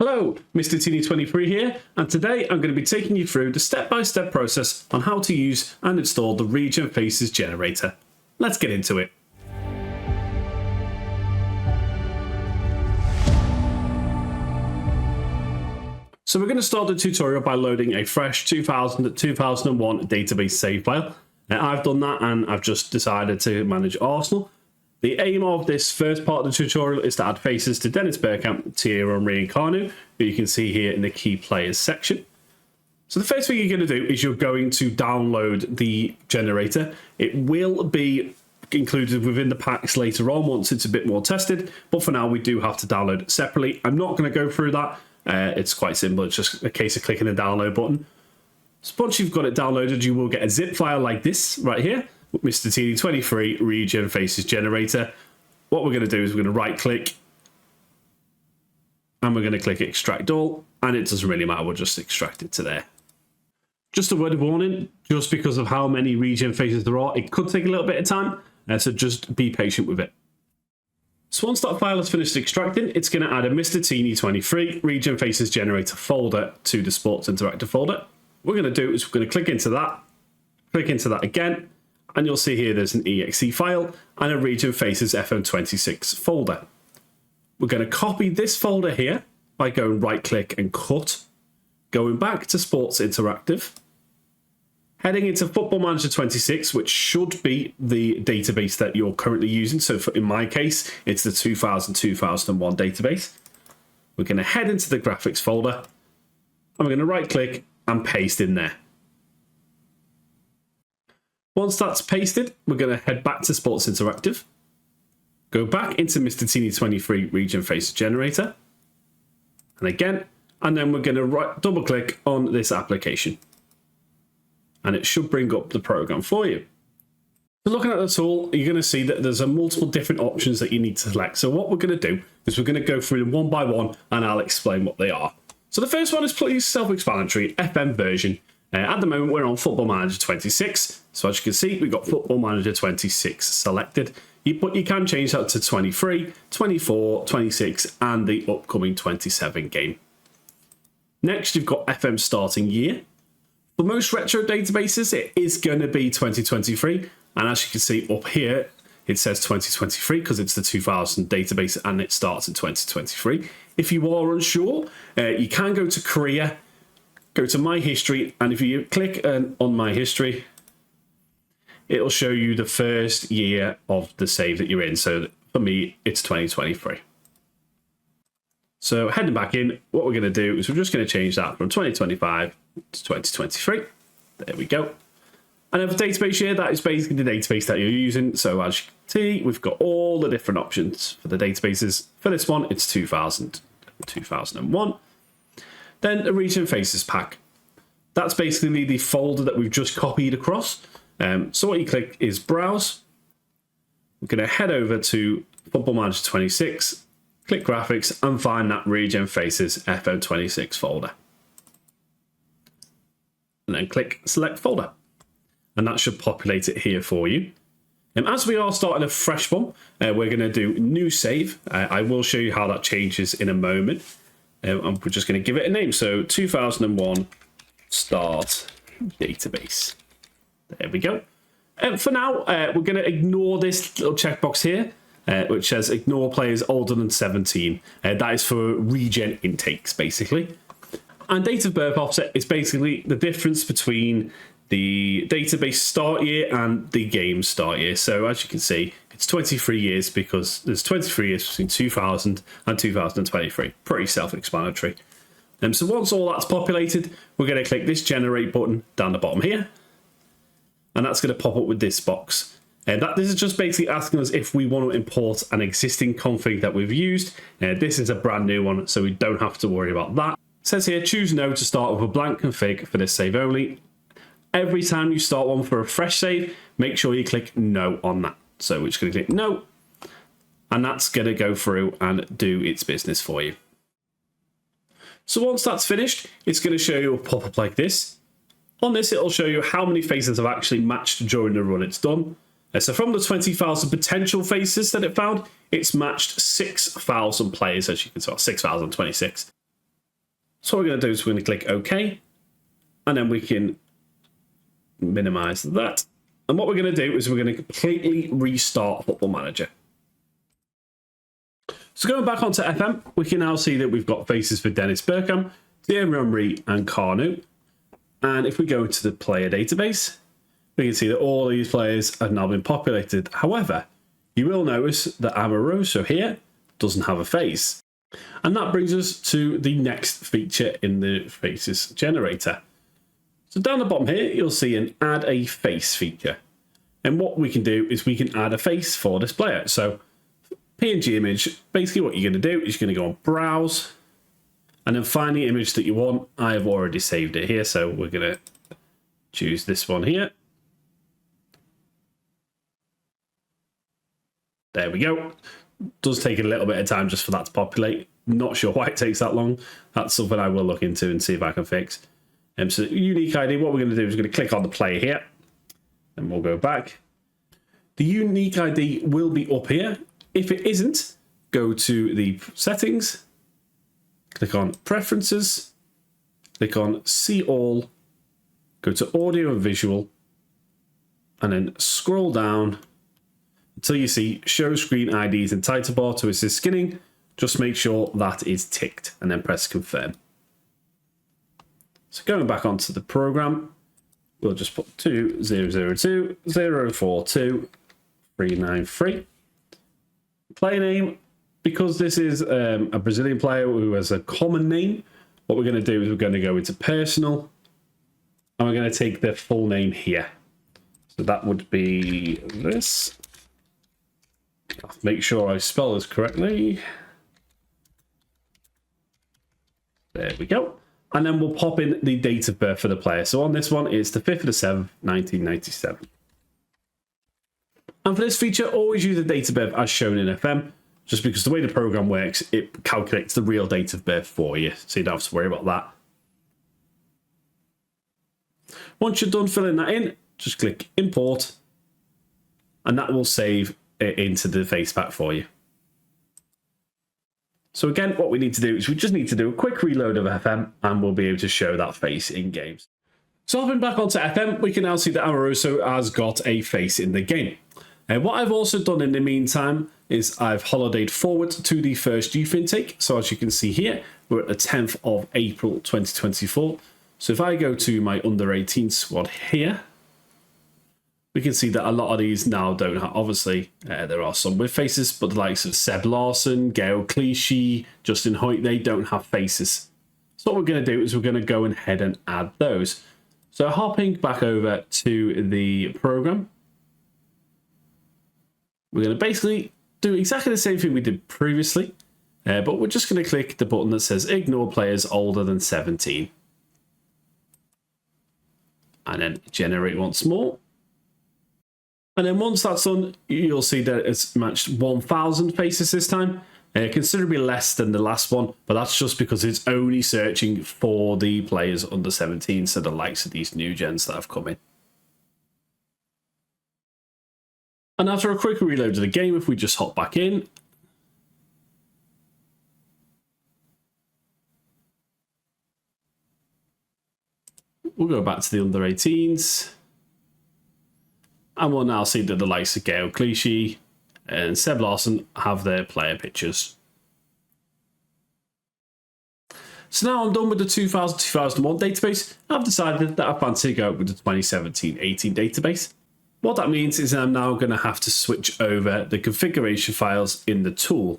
Hello, MrTini23 here, and today I'm going to be taking you through the step-by-step process on how to use and install the Regen Faces Generator. Let's get into it. So we're going to start the tutorial by loading a fresh 2000-2001 database save file. Now, I've done that and I've just decided to manage Arsenal. The aim of this first part of the tutorial is to add faces to Dennis Bergkamp, Thierry Henry and Carnu, who you can see here in the key players section. So the first thing you're going to do is you're going to download the generator. It will be included within the packs later on once it's a bit more tested, but for now we do have to download it separately. I'm not going to go through that. It's quite simple. It's just a case of clicking the download button. So once you've got it downloaded, you will get a zip file like this right here. MrTini23 Regen Faces Generator. What we're going to do is we're going to right click and we're going to click extract all, and it doesn't really matter, we'll just extract it to there. Just a word of warning, just because of how many Regen Faces there are, it could take a little bit of time, so just be patient with it. So once that file is finished extracting, it's going to add a MrTini23 Regen Faces Generator folder to the Sports Interactive folder. What we're going to do is we're going to click into that again, and you'll see here there's an exe file and a Regen Faces FM26 folder. We're going to copy this folder here by going right click and cut, going back to Sports Interactive, heading into Football Manager 26, which should be the database that you're currently using. So in my case, it's the 2000-2001 database. We're going to head into the graphics folder and we're going to right click and paste in there. Once that's pasted, we're going to head back to Sports Interactive, go back into MrTini23 Regen Faces Generator, and again, and then we're going to double click on this application, and it should bring up the program for you. So looking at the tool, you're going to see that there's multiple different options that you need to select. So what we're going to do is we're going to go through them one by one, and I'll explain what they are. So the first one is pretty self-explanatory, FM version. At the moment, we're on Football Manager 26. So as you can see, we've got Football Manager 26 selected. But you can change that to 23, 24, 26, and the upcoming 27 game. Next, you've got FM starting year. For most retro databases, it is going to be 2023. And as you can see up here, it says 2023 because it's the 2000 database and it starts in 2023. If you are unsure, you can go to career, go to My History, and if you click on My History, it'll show you the first year of the save that you're in. So for me, it's 2023. So heading back in, what we're going to do is we're just going to change that from 2025 to 2023. There we go. And then for database year, that is basically the database that you're using. So as you can see, we've got all the different options for the databases. For this one, it's 2000, 2001. Then the Regen Faces pack. That's basically the folder that we've just copied across. So what you click is Browse. We're going to head over to Football Manager 26, click Graphics, and find that Regen Faces FM26 folder. And then click Select Folder. And that should populate it here for you. And as we are starting a fresh one, we're going to do New Save. I will show you how that changes in a moment. And we're just going to give it a name. So 2001 Start Database. There we go. For now, we're going to ignore this little checkbox here, which says ignore players older than 17. That is for regen intakes, basically. And date of birth offset is basically the difference between the database start year and the game start year. So as you can see, it's 23 years because there's 23 years between 2000 and 2023. Pretty self-explanatory. So once all that's populated, we're going to click this generate button down the bottom here. And that's going to pop up with this box. This is just basically asking us if we want to import an existing config that we've used. This is a brand new one, so we don't have to worry about that. It says here, choose no to start with a blank config for this save only. Every time you start one for a fresh save, make sure you click no on that. So we're just going to click no, and that's going to go through and do its business for you. So once that's finished, it's going to show you a pop-up like this. On this, it'll show you how many faces have actually matched during the run it's done. So from the 20,000 potential faces that it found, it's matched 6,000 players, as you can see, 6,026. So what we're going to do is we're going to click OK, and then we can minimize that. And what we're going to do is we're going to completely restart Football Manager. So going back onto FM, we can now see that we've got faces for Dennis Bergkamp, Thierry Henry, and Carnu. And if we go into the player database, we can see that all these players have now been populated. However, you will notice that Amoroso here doesn't have a face. And that brings us to the next feature in the Faces Generator. So down the bottom here, you'll see an Add a Face feature. And what we can do is we can add a face for this player. So PNG image, basically what you're going to do is you're going to go on Browse, and then find the image that you want. I have already saved it here, so we're going to choose this one here. There we go. Does take a little bit of time just for that to populate. Not sure why it takes that long. That's something I will look into and see if I can fix. So unique ID, what we're going to do is we're going to click on the player here, and we'll go back. The unique ID will be up here. If it isn't, go to the settings, click on preferences, click on see all, go to audio and visual, and then scroll down until you see show screen IDs and title bar to assist skinning. Just make sure that is ticked and then press confirm. So going back onto the program, we'll just put 2002 042 393. Player name, because this is a Brazilian player who has a common name, what we're going to do is we're going to go into personal, and we're going to take their full name here. So that would be this. I'll make sure I spell this correctly. There we go. And then we'll pop in the date of birth for the player. So on this one, it's the 5th of the 7th, 1997. And for this feature, always use the date of birth as shown in FM, just because the way the program works, it calculates the real date of birth for you, so you don't have to worry about that. Once you're done filling that in, just click Import, and that will save it into the face pack for you. So again, what we need to do is we just need to do a quick reload of FM, and we'll be able to show that face in games. So hopping back onto FM, we can now see that Amoroso has got a face in the game. What I've also done in the meantime is I've holidayed forward to the first youth intake. So as you can see here, we're at the 10th of April 2024. So if I go to my under 18 squad here, we can see that a lot of these now don't have, obviously there are some with faces, but the likes of Seb Larson, Gael Clichy, Justin Hoyt, they don't have faces. So what we're going to do is we're going to go ahead and add those. So hopping back over to the program, we're going to basically do exactly the same thing we did previously, but we're just going to click the button that says ignore players older than 17. And then generate once more. And then once that's done, you'll see that it's matched 1,000 faces this time. Considerably less than the last one, but that's just because it's only searching for the players under 17, so the likes of these new gens that have come in. And after a quick reload of the game, if we just hop back in, we'll go back to the under 18s, and we'll now see that the likes of Gael Clichy and Seb Larson have their player pictures. So now I'm done with the 2000-2001 database. I've decided that I fancy to go with the 2017-18 database. What that means is I'm now going to have to switch over the configuration files in the tool.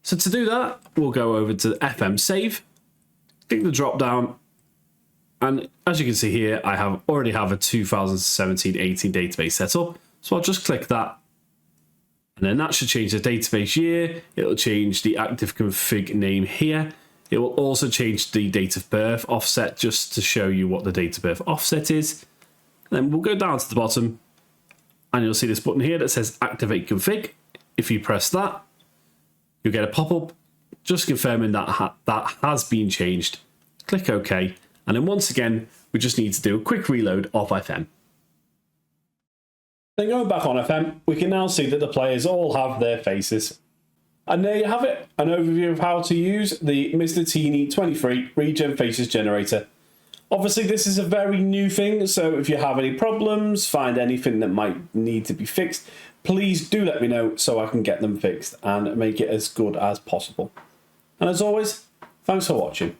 So to do that, we'll go over to FM Save, click the drop down, and as you can see here, I already have a 2017-18 database set up. So I'll just click that, and then that should change the database year. It'll change the active config name here. It will also change the date of birth offset just to show you what the date of birth offset is. Then we'll go down to the bottom, and you'll see this button here that says Activate Config. If you press that, you'll get a pop-up just confirming that that has been changed. Click OK, and then once again, we just need to do a quick reload of FM. Then going back on FM, we can now see that the players all have their faces. And there you have it, an overview of how to use the MrTini23 Regen Faces Generator. Obviously, this is a very new thing, so if you have any problems, find anything that might need to be fixed, please do let me know so I can get them fixed and make it as good as possible. And as always, thanks for watching.